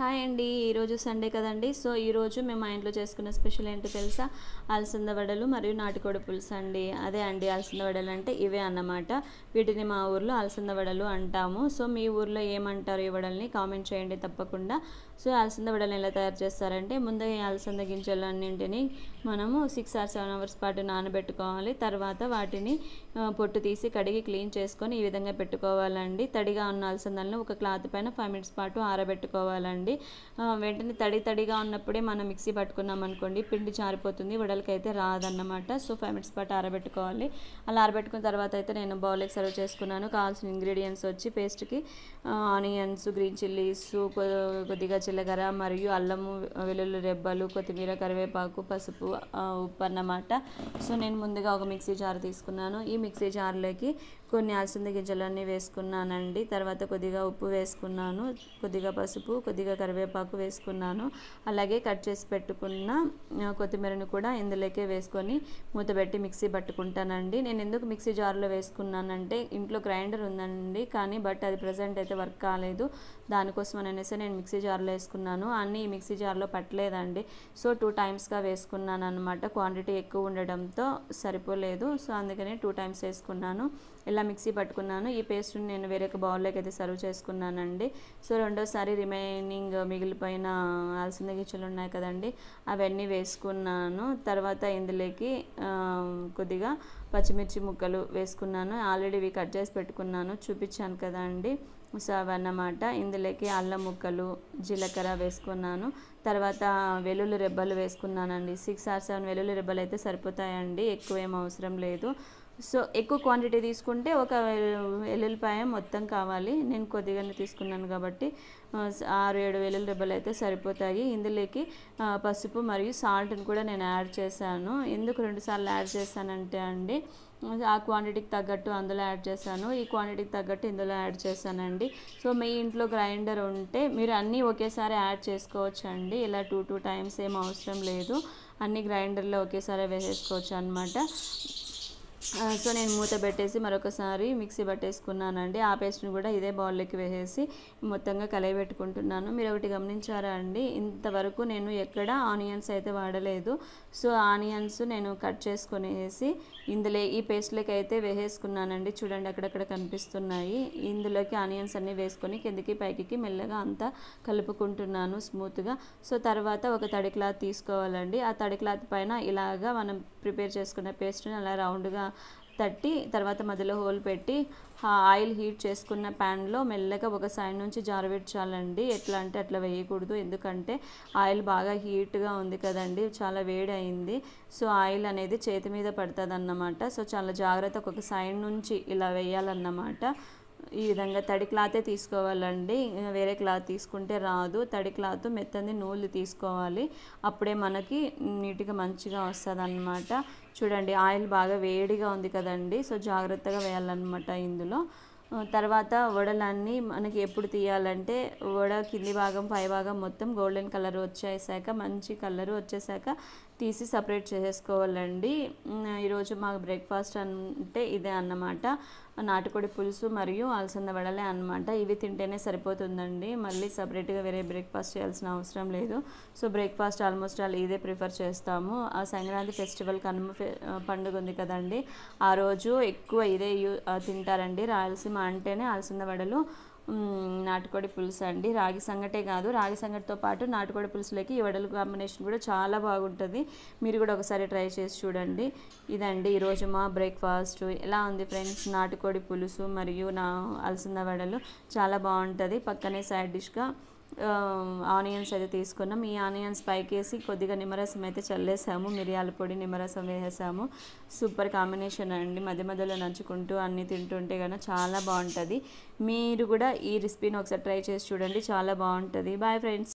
Hi అండి. ఈరోజు Sunday కదండి. సో ఈరోజు మేము మా ఇంట్లో చేసుకున్న స్పెషల్ ఏంటో తెలుసా? అలసంద వడలు మరియు నాటుకోడి పులుసు అండి. అదే అండి అలసంద వడలు అంటే ఇవే అన్నమాట. వీటిని మా ఊర్లో అలసంద వడలు అంటాము. సో మీ ఊర్లో ఏమంటారు ఈ వడల్ని కామెంట్ చేయండి తప్పకుండా. సో అలసంద వడలు ఎలా తయారు చేస్తారంటే, ముందుగా ఈ అలసంద గింజలన్నింటినీ మనము 6 or 7 hours పాటు నానబెట్టుకోవాలి. తర్వాత వాటిని పొట్టు తీసి కడిగి క్లీన్ చేసుకొని ఈ విధంగా పెట్టుకోవాలండి. తడిగా ఉన్న అలసందలను ఒక క్లాత్ పైన 5 minutes పాటు ఆరబెట్టుకోవాలండి. వెంటనే తడిగా ఉన్నప్పుడే మనం మిక్సీ పట్టుకున్నాం అనుకోండి, పిండి జారిపోతుంది, వడలకైతే రాదన్నమాట. సో 5 minutes పాటు ఆరబెట్టుకోవాలి. అలా ఆరబెట్టుకున్న తర్వాత అయితే నేను బౌల్కి సర్వ్ చేసుకున్నాను. కావాల్సిన ఇంగ్రీడియంట్స్ వచ్చి పేస్ట్కి ఆనియన్స్, గ్రీన్ చిల్లీస్, కొద్దిగా జీలకర్ర మరియు అల్లము, వెల్లుల్లి రెబ్బలు, కొత్తిమీర, కరివేపాకు, పసుపు, ఉప్పు అన్నమాట. సో నేను ముందుగా ఒక మిక్సీ జార్ తీసుకున్నాను. ఈ మిక్సీ జార్లోకి కొన్ని అలసంద గింజలన్నీ వేసుకున్నానండి. తర్వాత కొద్దిగా ఉప్పు వేసుకున్నాను, కొద్దిగా పసుపు, కొద్దిగా కరివేపాకు వేసుకున్నాను. అలాగే కట్ చేసి పెట్టుకున్న కొత్తిమీరని కూడా ఇందులోకే వేసుకొని మూతపెట్టి మిక్సీ పట్టుకుంటానండి. నేను ఎందుకు మిక్సీ జార్లో వేసుకున్నానంటే, ఇంట్లో గ్రైండర్ ఉందండి, కానీ బట్ అది ప్రజెంట్ అయితే వర్క్ కాలేదు. దానికోసం అనేసి నేను మిక్సీ జార్లో వేసుకున్నాను. అన్నీ ఈ మిక్సీ జార్లో పట్టలేదండి. సో 2 times వేసుకున్నాను అనమాట. క్వాంటిటీ ఎక్కువ ఉండడంతో సరిపోలేదు. సో అందుకని 2 times వేసుకున్నాను. ఇలా మిక్సీ పట్టుకున్నాను. ఈ పేస్ట్ని నేను వేరే ఒక బౌల్లోకి అయితే సర్వ్ చేసుకున్నానండి. సో రెండోసారి రిమైనింగ్ మిగిలిపోయిన అలసంద గింజలు ఉన్నాయి కదండి, అవన్నీ వేసుకున్నాను. తర్వాత ఇందులోకి కొద్దిగా పచ్చిమిర్చి ముక్కలు వేసుకున్నాను. ఆల్రెడీ ఇవి కట్ చేసి పెట్టుకున్నాను, చూపించాను కదండి. సో అవన్నమాట. ఇందులోకి అల్లం ముక్కలు, జీలకర్ర వేసుకున్నాను. తర్వాత వెల్లుల్లి రెబ్బలు వేసుకున్నానండి. 6 or 7 వెల్లుల్లి రెబ్బలు అయితే సరిపోతాయండి, ఎక్కువ ఏం అవసరం లేదు. సో ఎక్కువ క్వాంటిటీ తీసుకుంటే ఒక వెల్లుల్లిపాయ మొత్తం కావాలి. నేను కొద్దిగానే తీసుకున్నాను కాబట్టి 6-7 వెల్లుల్లి రెబ్బలు అయితే సరిపోతాయి. ఇందులోకి పసుపు మరియు సాల్ట్ని కూడా నేను యాడ్ చేశాను. ఎందుకు 2 సార్లు యాడ్ చేశానంటే అండి, ఆ క్వాంటిటీకి తగ్గట్టు అందులో యాడ్ చేశాను, ఈ క్వాంటిటీకి తగ్గట్టు ఇందులో యాడ్ చేశానండి. సో మీ ఇంట్లో గ్రైండర్ ఉంటే మీరు అన్నీ ఒకేసారి యాడ్ చేసుకోవచ్చు అండి. ఇలా 2 times ఏం అవసరం లేదు, అన్ని గ్రైండర్లో ఒకేసారి వేసేసుకోవచ్చు అనమాట. సో నేను మూత పెట్టేసి మరొకసారి మిక్సీ పట్టేసుకున్నానండి. ఆ పేస్ట్ని కూడా ఇదే బౌల్లోకి వేసేసి మొత్తంగా కలయబెట్టుకుంటున్నాను. మీరు ఒకటి గమనించారా అండి, ఇంతవరకు నేను ఎక్కడ ఆనియన్స్ అయితే వాడలేదు. సో ఆనియన్స్ నేను కట్ చేసుకునేసి ఇందులో ఈ పేస్ట్లోకి అయితే వేసేసుకున్నానండి. చూడండి అక్కడక్కడ కనిపిస్తున్నాయి. ఇందులోకి ఆనియన్స్ అన్నీ వేసుకొని కిందికి పైకి మెల్లగా అంతా కలుపుకుంటున్నాను స్మూత్గా. సో తర్వాత ఒక తడి క్లాత్ తీసుకోవాలండి. ఆ తడి క్లాత్ పైన ఇలాగా మనం ప్రిపేర్ చేసుకున్న పేస్ట్ని అలా రౌండ్గా తట్టి, తర్వాత మధ్యలో హోల్ పెట్టి ఆయిల్ హీట్ చేసుకున్న ప్యాన్లో మెల్లగా ఒక సైడ్ నుంచి జారవిడ్చాలండి. ఎట్లా అంటే అట్లా వేయకూడదు, ఎందుకంటే ఆయిల్ బాగా హీట్గా ఉంది కదండి, చాలా వేడి అయింది. సో ఆయిల్ అనేది చేతి మీద పడుతుంది అన్నమాట. సో చాలా జాగ్రత్తగా ఒక సైడ్ నుంచి ఇలా వేయాలన్నమాట. ఈ విధంగా తడి క్లాతే తీసుకోవాలండి, వేరే క్లాత్ తీసుకుంటే రాదు. తడి క్లాత్ మెత్తని నూలు తీసుకోవాలి, అప్పుడే మనకి నీట్గా మంచిగా వస్తుంది అన్నమాట. చూడండి ఆయిల్ బాగా వేడిగా ఉంది కదండి, సో జాగ్రత్తగా వేయాలన్నమాట ఇందులో. తర్వాత వడలన్నీ మనకి ఎప్పుడు తీయాలంటే, వడ కింది భాగం పై భాగం మొత్తం గోల్డెన్ కలర్ వచ్చేసాక, మంచి కలర్ వచ్చేసాక తీసి సపరేట్ చేసేసుకోవాలండి. ఈరోజు మాకు బ్రేక్ఫాస్ట్ అంటే ఇదే అన్నమాట, నాటుకోడి పులుసు మరియు అలసంద వడలే అన్నమాట. ఇవి తింటేనే సరిపోతుందండి, మళ్ళీ సపరేట్గా వేరే బ్రేక్ఫాస్ట్ చేయాల్సిన అవసరం లేదు. సో బ్రేక్ఫాస్ట్ ఆల్మోస్ట్ ఆల్ ఇదే ప్రిఫర్ చేస్తాము. ఆ సంక్రాంతి ఫెస్టివల్ కనుమ పండుగ ఉంది కదండి, ఆ రోజు ఎక్కువ ఇదే తింటారండి. రాయలసీమ అంటేనే అలసంద వడలు, నాటుకోడి పులుసు అండి. రాగి సంగటే కాదు, రాగి సంగటితో పాటు నాటుకోడి పులుసులోకి ఈ వడల కాంబినేషన్ కూడా చాలా బాగుంటుంది. మీరు కూడా ఒకసారి ట్రై చేసి చూడండి. ఇదండి ఈరోజు మా బ్రేక్ఫాస్ట్. ఎలా ఉంది ఫ్రెండ్స్? నాటుకోడి పులుసు మరియు అలసంద వడలు చాలా బాగుంటుంది. పక్కనే సైడ్ డిష్గా ఆనియన్స్ అయితే తీసుకున్నాం. ఈ ఆనియన్స్ పైకేసి కొద్దిగా నిమ్మరసం అయితే చల్లేసాము, మిరియాల పొడి, నిమ్మరసం వేసేసాము. సూపర్ కాంబినేషన్ అండి. మధ్య మధ్యలో నంచుకుంటూ అన్నీ తింటుంటే కనుక చాలా బాగుంటుంది. మీరు కూడా ఈ రెసిపీని ఒకసారి ట్రై చేసి చూడండి, చాలా బాగుంటుంది. Boy friends.